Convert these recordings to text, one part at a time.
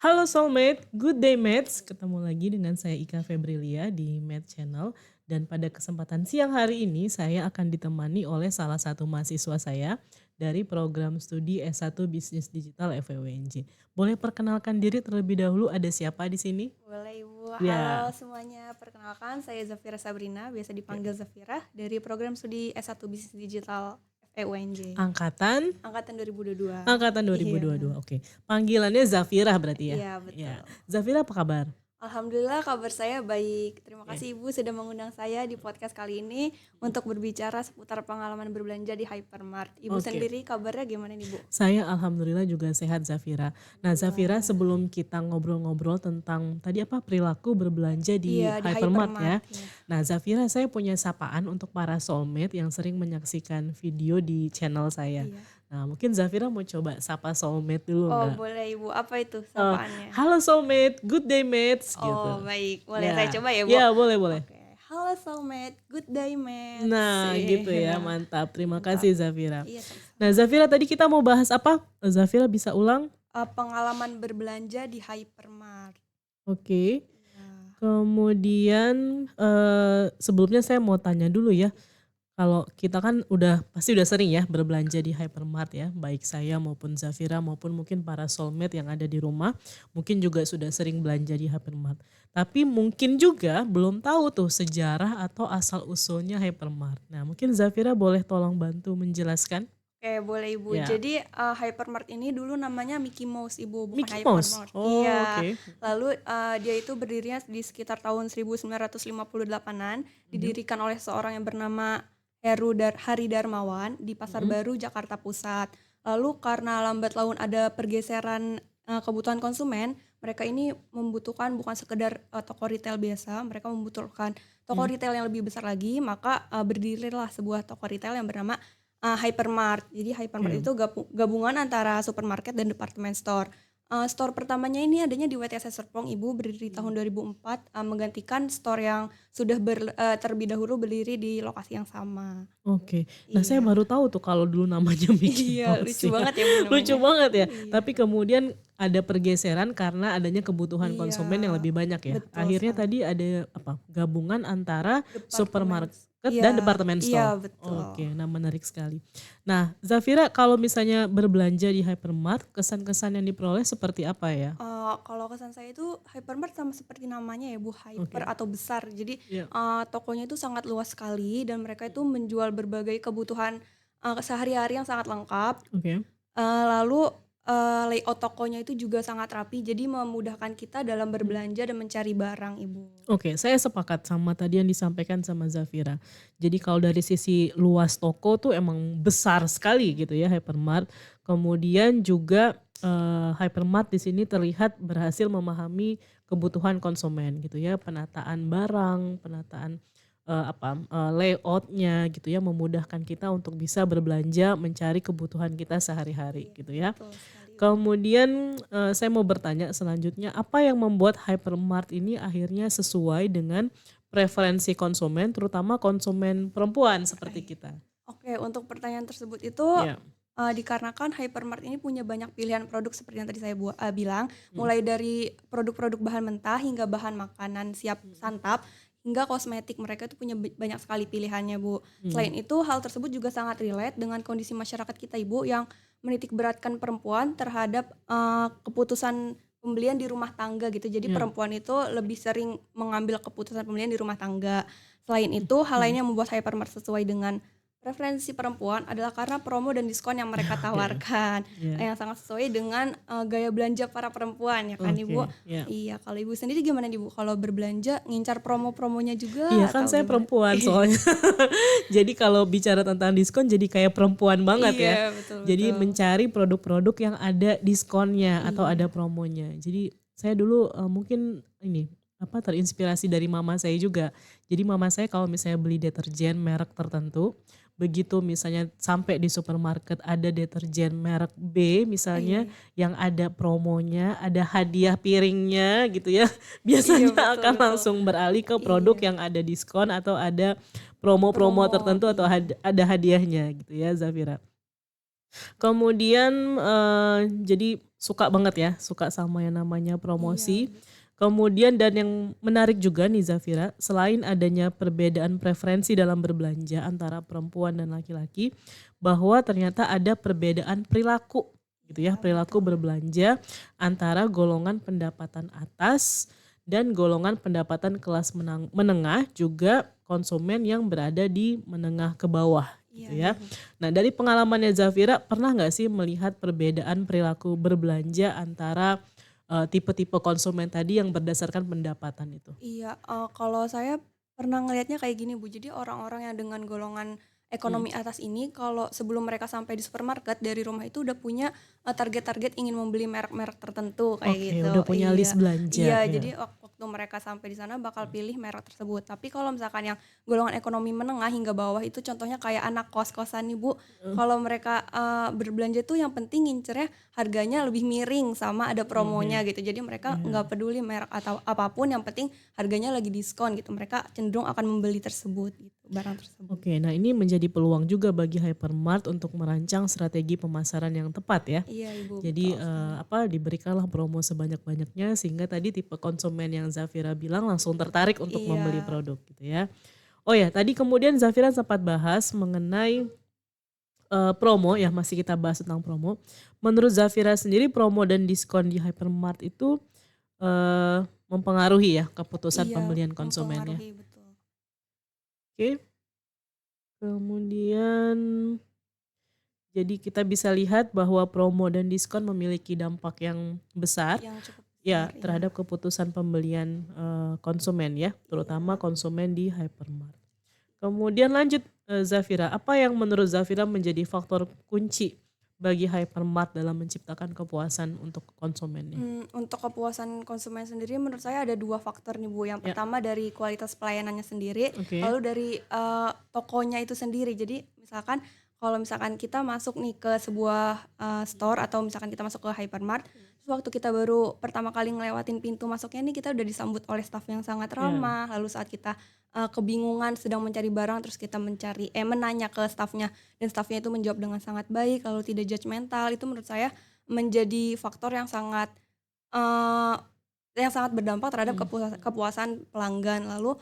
Halo Soulmate, good day mates. Ketemu lagi dengan saya Ika Febrilia di Mate Channel. Dan pada kesempatan siang hari ini saya akan ditemani oleh salah satu mahasiswa saya dari program studi S1 Bisnis Digital FEUNJ. Boleh perkenalkan diri terlebih dahulu, ada siapa di sini? Boleh Ibu. Ya, Halo semuanya, perkenalkan saya Zafira Sabrina, biasa oke. dipanggil Zafira, dari program studi S1 Bisnis Digital FEUNJ, Angkatan? angkatan 2022. Angkatan Iya, 2022, oke. Panggilannya Zafira berarti ya? iya Ya. betul. Zafira apa kabar? Alhamdulillah kabar saya baik. Terima Ya. kasih Ibu sudah mengundang saya di podcast kali ini untuk berbicara seputar pengalaman berbelanja di Hypermart. Ibu Oke. sendiri kabarnya gimana nih Bu? Saya alhamdulillah juga sehat Zafira. Nah Zafira, Alhamdulillah. sebelum kita ngobrol-ngobrol tentang tadi apa perilaku berbelanja di Iya di Hypermart Hypermart ya. ya. Nah Zafira, saya punya sapaan untuk para soulmate yang sering menyaksikan video di channel saya. Iya. Nah mungkin Zafira mau coba sapa soulmate dulu Oh nggak? boleh Ibu, apa itu Eh, sapaannya? Halo soulmate, good day mates Oh gitu. baik, boleh saya Ya, coba ya Bu? ya boleh boleh. Oke, halo soulmate, good day mates. Nah gitu ya, Iya, mantap. Terima mantap. kasih Zafira. Iya Nah sama-sama. Zafira, tadi kita mau bahas apa? Zafira bisa ulang? Pengalaman berbelanja di Hypermart. Oke. Iya, Kemudian, sebelumnya saya mau tanya dulu ya, kalau kita kan pasti udah sering ya berbelanja di hypermart ya, baik saya maupun Zafira maupun mungkin para soulmate yang ada di rumah, mungkin juga sudah sering belanja di hypermart. Tapi mungkin juga belum tahu tuh sejarah atau asal-usulnya hypermart. Nah mungkin Zafira boleh tolong bantu menjelaskan? oke boleh Ibu. Ya, Jadi Hypermart ini dulu namanya Mickey Mouse Ibu, bukan Mickey Mouse? Hypermart. Oh Iya. oke. Lalu dia itu berdirinya di sekitar tahun 1958-an, Mhm, didirikan oleh seorang yang bernama Hari Darmawan di Pasar mhm, Baru, Jakarta Pusat. Lalu karena lambat laun ada pergeseran kebutuhan konsumen, mereka ini membutuhkan bukan sekedar toko retail biasa, mereka membutuhkan toko mhm, retail yang lebih besar lagi, maka berdirilah sebuah toko retail yang bernama Hypermart. Jadi Hypermart oke, itu gabungan antara supermarket dan department store. Store pertamanya ini adanya di WTC Serpong Ibu, berdiri tahun 2004, menggantikan store yang sudah terlebih dahulu berdiri di lokasi yang sama. oke. Nah saya Iya. baru tahu tuh kalau dulu namanya Mickey Iya, Mouse lucu ya. banget ya Bu Lucu namanya. banget ya, Iya. tapi kemudian ada pergeseran karena adanya kebutuhan Iya, konsumen yang lebih banyak ya. betul Akhirnya sekali. tadi ada apa, gabungan antara Departemen supermarket iya, dan departemen iya store. betul. Oke, nah menarik sekali. Nah Zafira, kalau misalnya berbelanja di hypermart, kesan-kesan yang diperoleh seperti apa ya? Kalau kesan saya itu Hypermart sama seperti namanya ya Bu, hyper Oke, atau besar. Jadi, iya, tokonya itu sangat luas sekali dan mereka itu menjual berbagai kebutuhan, sehari-hari yang sangat lengkap. oke. Lalu, layout tokonya itu juga sangat rapi, jadi memudahkan kita dalam berbelanja dan mencari barang Ibu. Oke, saya sepakat sama tadi yang disampaikan sama Zafira. Jadi kalau dari sisi luas toko tuh emang besar sekali gitu ya hypermart. Kemudian juga hypermart di sini terlihat berhasil memahami kebutuhan konsumen gitu ya, penataan barang, penataan layoutnya gitu ya, memudahkan kita untuk bisa berbelanja mencari kebutuhan kita sehari-hari Iya, gitu ya. betul sekali Ibu. Kemudian, saya mau bertanya selanjutnya, apa yang membuat hypermart ini akhirnya sesuai dengan preferensi konsumen, terutama konsumen perempuan seperti Oke. kita? Oke, untuk pertanyaan tersebut itu, Iya, dikarenakan hypermart ini punya banyak pilihan produk seperti yang tadi saya bilang, mhm, mulai dari produk-produk bahan mentah hingga bahan makanan siap mhm, santap, hingga kosmetik. Mereka itu punya banyak sekali pilihannya, Bu. Selain mhm, itu, hal tersebut juga sangat relate dengan kondisi masyarakat kita, Ibu, yang menitikberatkan perempuan terhadap, keputusan pembelian di rumah tangga gitu. Jadi iya, perempuan itu lebih sering mengambil keputusan pembelian di rumah tangga. Selain itu, hal mhm, lain yang membuat hypermart sesuai dengan preferensi perempuan adalah karena promo dan diskon yang mereka oke, tawarkan, iya, yang sangat sesuai dengan, gaya belanja para perempuan ya kan oke, Ibu. iya. Iya, kalau Ibu sendiri gimana nih Bu, kalau berbelanja ngincar promo-promonya Iya juga kan atau saya gimana? perempuan soalnya. Jadi kalau bicara tentang diskon jadi kayak perempuan banget ya. Iya, betul Jadi betul. mencari produk-produk yang ada diskonnya atau ada Iya. promonya. Jadi saya dulu mungkin ini terinspirasi dari mama saya juga. Jadi mama saya kalau misalnya beli deterjen merek tertentu, begitu misalnya sampai di supermarket ada deterjen merek B Iya misalnya iya. yang ada promonya, ada hadiah piringnya gitu ya. Iya, Biasanya betul akan betul. langsung beralih ke produk Iya, yang ada diskon atau ada promo-promo promo, tertentu atau iya. ada hadiahnya gitu ya Zafira. Kemudian, jadi suka banget ya, suka sama yang namanya Iya, promosi. Kemudian dan yang menarik juga nih Zafira, selain adanya perbedaan preferensi dalam berbelanja antara perempuan dan laki-laki, bahwa ternyata ada perbedaan perilaku gitu iya ya, perilaku betul. berbelanja antara golongan pendapatan atas dan golongan pendapatan kelas menengah, juga konsumen yang berada di menengah ke bawah Iya gitu iya, ya. Bu. Nah, dari pengalamannya Zafira, pernah nggak sih melihat perbedaan perilaku berbelanja antara, tipe-tipe konsumen tadi yang berdasarkan pendapatan itu? Iya, kalau saya pernah ngelihatnya kayak gini, Bu. Jadi orang-orang yang dengan golongan Mhm. ekonomi atas ini kalau sebelum mereka sampai di supermarket dari rumah itu udah punya, target-target ingin membeli merek-merek tertentu kayak Oke, gitu. udah punya list Iya belanja iya, ya? jadi waktu mereka sampai di sana bakal pilih merek tersebut. Tapi kalau misalkan yang golongan ekonomi menengah hingga bawah itu contohnya kayak anak kos-kosan nih, Bu. Heeh, Kalau mereka, berbelanja tuh yang penting ngincernya harganya lebih miring sama ada oke, promonya gitu. Jadi mereka iya. nggak peduli merek atau apapun yang penting harganya lagi diskon gitu, mereka cenderung akan membeli tersebut gitu, barang tersebut. Oke, nah ini menjadi peluang juga bagi hypermart untuk merancang strategi pemasaran yang tepat ya. Iya Ibu, Jadi, betul sekali. diberikanlah promo sebanyak-banyaknya sehingga tadi tipe konsumen yang Zafira bilang langsung tertarik untuk Iya, membeli produk gitu ya. Oh ya, tadi kemudian Zafira sempat bahas mengenai, promo ya, masih kita bahas tentang promo. Menurut Zafira sendiri promo dan diskon di hypermart itu, mempengaruhi ya keputusan iya pembelian konsumennya? mempengaruhi, betul. Oke, kemudian jadi kita bisa lihat bahwa promo dan diskon memiliki dampak yang besar Yang cukup besar, ya iya. terhadap keputusan pembelian, konsumen ya, terutama Iya. konsumen di hypermart. Kemudian lanjut, Zafira, apa yang menurut Zafira menjadi faktor kunci bagi hypermart dalam menciptakan kepuasan untuk konsumennya? Untuk kepuasan konsumen sendiri menurut saya ada 2 faktor nih Bu, yang Ya, pertama dari kualitas pelayanannya sendiri, oke. lalu dari, tokonya itu sendiri. Jadi misalkan kalau misalkan kita masuk nih ke sebuah, store atau misalkan kita masuk ke hypermart, terus waktu kita baru pertama kali ngelewatin pintu masuknya nih kita udah disambut oleh staf yang sangat Ya, ramah, lalu saat kita, kebingungan sedang mencari barang terus kita menanya ke stafnya dan stafnya itu menjawab dengan sangat baik lalu tidak judgemental, itu menurut saya menjadi faktor Eee, yang sangat berdampak terhadap mhm, kepuasan pelanggan. Lalu,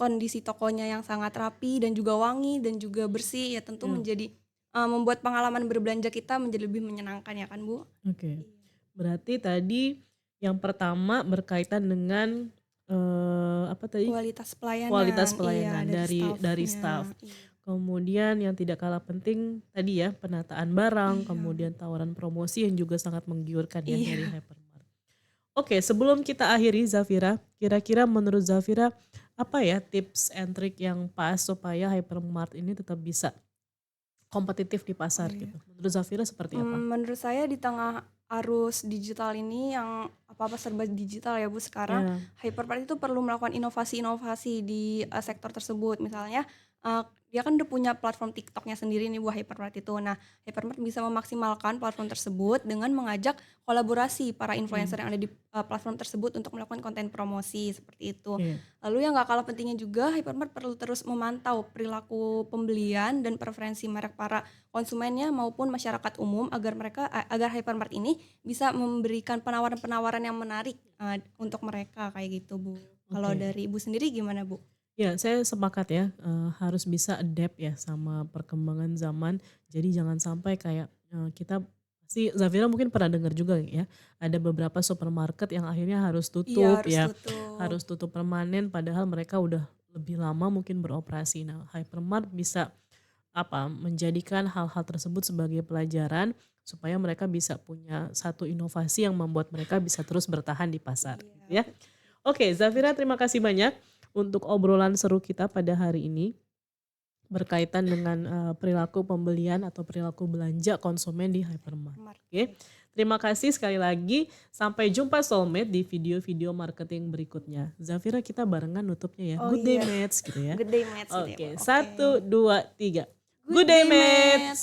kondisi tokonya yang sangat rapi dan juga wangi dan juga bersih ya tentu ya, menjadi, membuat pengalaman berbelanja kita menjadi lebih menyenangkan ya kan, Bu? oke. Iya. Berarti tadi yang pertama berkaitan dengan, apa tadi? Kualitas pelayanan, Kualitas iya pelayanan dari dari stafnya, staf. iya. Kemudian yang tidak kalah penting tadi ya, penataan barang, Iya kemudian tawaran promosi yang juga sangat menggiurkan ya dari iya. hypermart. Oke, sebelum kita akhiri Zafira, kira-kira menurut Zafira apa ya tips and trick yang pas supaya hypermart ini tetap bisa kompetitif di Oh pasar iya. gitu? Menurut Zafira seperti apa? Menurut saya di tengah arus digital ini yang apa-apa serba digital ya Bu sekarang, Ya, Hypermart itu perlu melakukan inovasi-inovasi di, sektor tersebut. Misalnya, dia kan udah punya platform TikTok-nya sendiri nih Bu Hypermart itu. Nah, Hypermart bisa memaksimalkan platform tersebut dengan mengajak kolaborasi para mhm, influencer yang ada di, platform tersebut untuk melakukan konten promosi, seperti itu. iya, Lalu yang nggak kalah pentingnya juga Hypermart perlu terus memantau perilaku pembelian dan preferensi merek para konsumennya maupun masyarakat umum agar hypermart ini bisa memberikan penawaran-penawaran yang menarik, untuk mereka kayak gitu, Bu. Kalau oke. dari Ibu sendiri gimana, Bu? Ya, saya sepakat ya, harus bisa adapt ya sama perkembangan zaman. Jadi jangan sampai kayak, kita pasti Zafira mungkin pernah dengar juga ya, ada beberapa supermarket yang akhirnya harus Iya tutup harus ya, tutup. harus tutup permanen padahal mereka udah lebih lama mungkin beroperasi. Nah, hypermart bisa menjadikan hal-hal tersebut sebagai pelajaran supaya mereka bisa punya satu inovasi yang membuat mereka bisa terus bertahan di pasar gitu Iya ya. Oke, setuju. Zafira terima kasih banyak untuk obrolan seru kita pada hari ini berkaitan dengan, perilaku pembelian atau perilaku belanja konsumen di hypermart. Hypermart, Oke, iya. terima kasih sekali lagi. Sampai jumpa soulmate di video-video marketing berikutnya. Zafira kita barengan nutupnya ya. Oh Good day iya, mates gitu ya. good day mates gitu ya, Bu? Oke, Oke. satu 2 3. Good Good day day mates. mates.